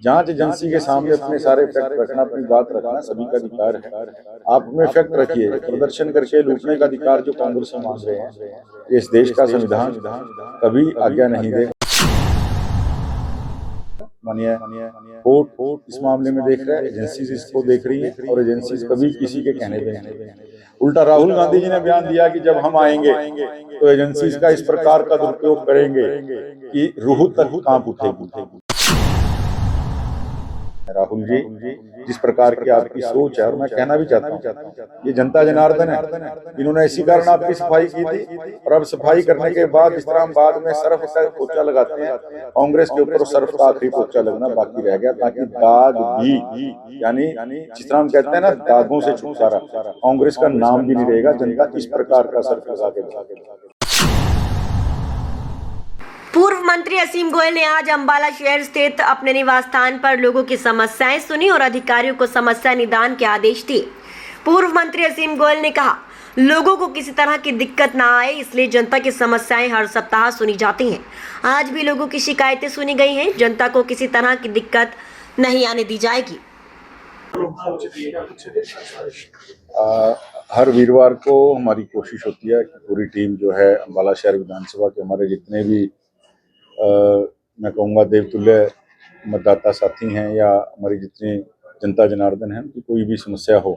जांच एजेंसी के सामने अपने सारे फैक्ट रखना, अपनी बात रखना सभी का अधिकार है। आप अपने फैक्ट रखिए। प्रदर्शन करके लूटने का अधिकार जो कांग्रेस में मांग रहे हैं, इस देश का संविधान कभी आज्ञा नहीं देगा। मानिए कोर्ट इस मामले में देख रहा है, एजेंसीज इसको देख रही है और एजेंसीज कभी किसी के कहने पे नहीं। उल्टा राहुल गांधी जी ने बयान दिया कि जब हम आएंगे तो एजेंसीज का इस प्रकार का दुरुपयोग करेंगे कि रूह तक कांप उठेगी। राहुल जी, जिस प्रकार की आपकी सोच है, और मैं कहना भी चाहता हूँ, ये जनता जनार्दन है। इन्होंने इसी कारण आपकी सफाई की थी, और अब सफाई करने के बाद इस तरह हम बाद में सर्फ का पोछा लगाते हैं, कांग्रेस के ऊपर सर्फ का आखिरी पोछा लगना बाकी रह गया, ताकि दाग भी, यानी जिस तरह हम कहते हैं ना, दागों से छुटकारा, कांग्रेस का नाम भी नहीं रहेगा। जनता इस प्रकार का सर्फ लगा के। पूर्व मंत्री असीम गोयल ने आज अंबाला शहर स्थित अपने निवास स्थान पर लोगों की समस्याएं सुनी और अधिकारियों को समस्या निदान के आदेश दिए। पूर्व मंत्री असीम गोयल ने कहा, लोगों को किसी तरह की दिक्कत ना आए, इसलिए जनता की समस्याएं हर सप्ताह सुनी जाती हैं। आज भी लोगों की शिकायतें सुनी गई हैं। जनता को किसी तरह की दिक्कत नहीं आने दी जाएगी। हर वीरवार को हमारी कोशिश होती है कि पूरी टीम जो है अंबाला शहर विधानसभा के हमारे जितने भी मैं कहूँगा देवतुल्य मतदाता साथी हैं या हमारी जितनी जनता जनार्दन है, उनकी कोई भी समस्या हो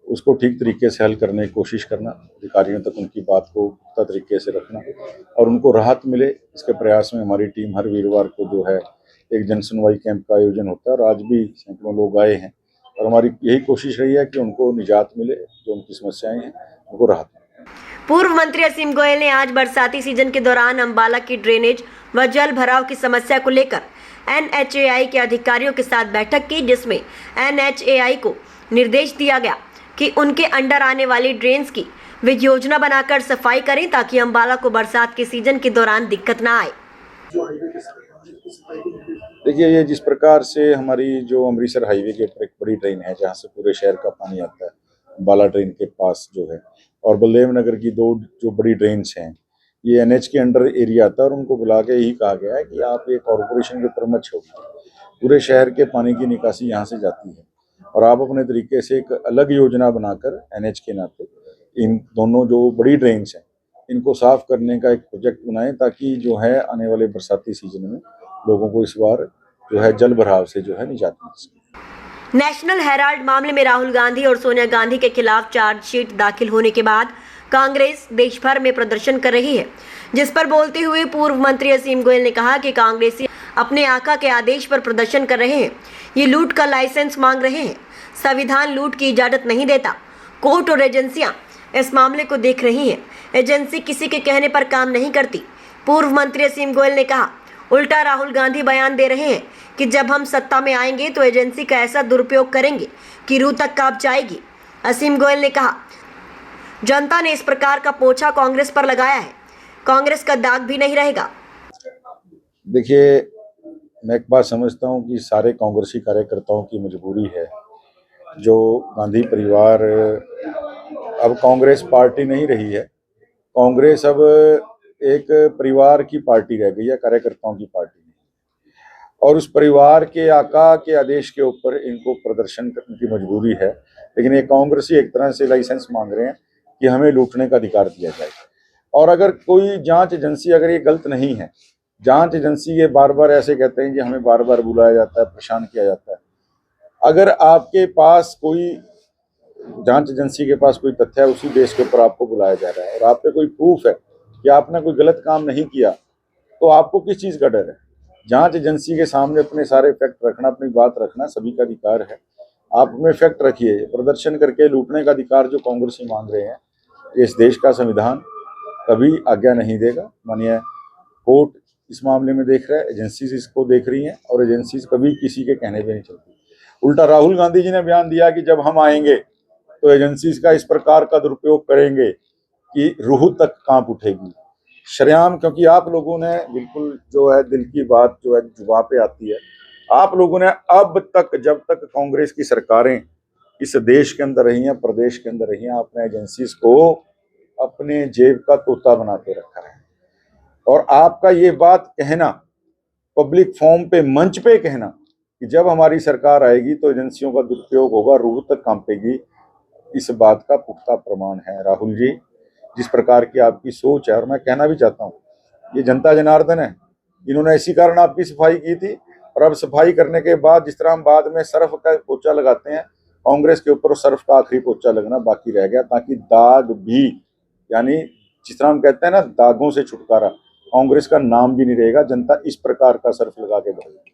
उसको ठीक तरीके से हल करने की कोशिश करना, अधिकारियों तक उनकी बात को पुख्ता तरीके से रखना और उनको राहत मिले, इसके प्रयास में हमारी टीम हर वीरवार को जो है एक जन सुनवाई कैंप का आयोजन होता है और आज भी सैकड़ों लोग आए हैं और हमारी यही कोशिश रही है कि उनको निजात मिले, जो उनकी समस्याएं हैं उनको राहत मिले। पूर्व मंत्री असीम गोयल ने आज बरसाती सीजन के दौरान अंबाला की ड्रेनेज व जल भराव की समस्या को लेकर NHAI के अधिकारियों के साथ बैठक की, जिसमें NHAI को निर्देश दिया गया कि उनके अंडर आने वाली ड्रेन्स की वे योजना बनाकर सफाई करें ताकि अंबाला को बरसात के सीजन के दौरान दिक्कत न आए। देखिए, ये जिस प्रकार से हमारी जो अमृतसर हाईवे के ऊपर एक बड़ी ड्रेन है जहाँ से पूरे शहर का पानी आता है, अंबाला ड्रेन के पास जो है, और बलदेव नगर की दो जो बड़ी ड्रेन्स हैं, ये NH के अंडर एरिया आता है और उनको बुला के यही कहा गया है कि आप ये कॉरपोरेशन के ऊपर मत छोड़िए, पूरे शहर के पानी की निकासी यहाँ से जाती है और आप अपने तरीके से एक अलग योजना बनाकर NH के नाते इन दोनों जो बड़ी ड्रेन्स हैं इनको साफ करने का एक प्रोजेक्ट बनाएं ताकि जो है आने वाले बरसाती सीजन में लोगों को इस बार जो है जल भराव से जो है निजात मिल सके। नेशनल हेराल्ड मामले में राहुल गांधी और सोनिया गांधी के खिलाफ चार्जशीट दाखिल होने के बाद कांग्रेस देश भर में प्रदर्शन कर रही है, जिस पर बोलते हुए पूर्व मंत्री असीम गोयल ने कहा कि कांग्रेसी अपने आका के आदेश पर प्रदर्शन कर रहे हैं। ये लूट का लाइसेंस मांग रहे हैं। संविधान लूट की इजाजत नहीं देता। कोर्ट और एजेंसियां इस मामले को देख रही हैं। एजेंसी किसी के कहने पर काम नहीं करती। पूर्व मंत्री असीम गोयल ने कहा, उल्टा राहुल गांधी बयान दे रहे हैं कि जब हम सत्ता में आएंगे तो एजेंसी का ऐसा दुरुपयोग करेंगे कि रूह तक कांप जाएगी। असीम गोयल ने कहा, जनता ने इस प्रकार का पोछा कांग्रेस पर लगाया है, कांग्रेस का दाग भी नहीं रहेगा। देखिए, मैं एक बात समझता हूं कि सारे कांग्रेसी कार्यकर्ताओं की मजबूरी है। जो गांधी परिवार अब कांग्रेस पार्टी नहीं रही है, कांग्रेस अब एक परिवार की पार्टी रह गई है, कार्यकर्ताओं की पार्टी नहीं। और उस परिवार के आका के आदेश के ऊपर इनको प्रदर्शन करने की मजबूरी है, लेकिन ये कांग्रेसी एक तरह से लाइसेंस मांग रहे हैं कि हमें लूटने का अधिकार दिया जाए। और अगर कोई जांच एजेंसी अगर ये गलत नहीं है, जांच एजेंसी ये बार बार ऐसे कहते हैं कि हमें बार बार बुलाया जाता है, परेशान किया जाता है। अगर आपके पास कोई जांच एजेंसी के पास कोई तथ्य है, उसी बेस के ऊपर आपको बुलाया जा रहा है और आप पे कोई प्रूफ है कि आपने कोई गलत काम नहीं किया, तो आपको किस चीज़ का डर है? जांच एजेंसी के सामने अपने सारे फैक्ट रखना, अपनी बात रखना सभी का अधिकार है। आप अपने फैक्ट रखिए। प्रदर्शन करके लूटने का अधिकार जो कांग्रेसी मांग रहे हैं, इस देश का संविधान कभी आज्ञा नहीं देगा। मानिए कोर्ट इस मामले में देख रहा है, एजेंसीज इसको देख रही हैं और एजेंसीज कभी किसी के कहने पे नहीं चलती। उल्टा राहुल गांधी जी ने बयान दिया कि जब हम आएंगे तो एजेंसीज का इस प्रकार का दुरुपयोग करेंगे कि रूह तक कांप उठेगी। शरेआम, क्योंकि आप लोगों ने बिल्कुल जो है दिल की बात जो है जुबां पे आती है। आप लोगों ने अब तक, जब तक कांग्रेस की सरकारें इस देश के अंदर रही हैं, प्रदेश के अंदर रही हैं, आपने एजेंसीज को अपने जेब का तोता बना के रखा है। और आपका ये बात कहना, पब्लिक फॉर्म पे, मंच पे कहना, कि जब हमारी सरकार आएगी तो एजेंसियों का दुरुपयोग होगा, रूह तक कांपेगी। इस बात का पुख्ता प्रमाण है राहुल जी। जिस प्रकार की आपकी सोच है, और मैं कहना भी चाहता हूँ, ये जनता जनार्दन है, इन्होंने इसी कारण आपकी सफाई की थी। और अब सफाई करने के बाद जिस तरह हम बाद में सर्फ का पोछा लगाते हैं, कांग्रेस के ऊपर सर्फ का आखिरी पोछा लगना बाकी रह गया, ताकि दाग भी, यानी जिस तरह हम कहते हैं ना, दागों से छुटकारा, कांग्रेस का नाम भी नहीं रहेगा। जनता इस प्रकार का सर्फ लगा के दे।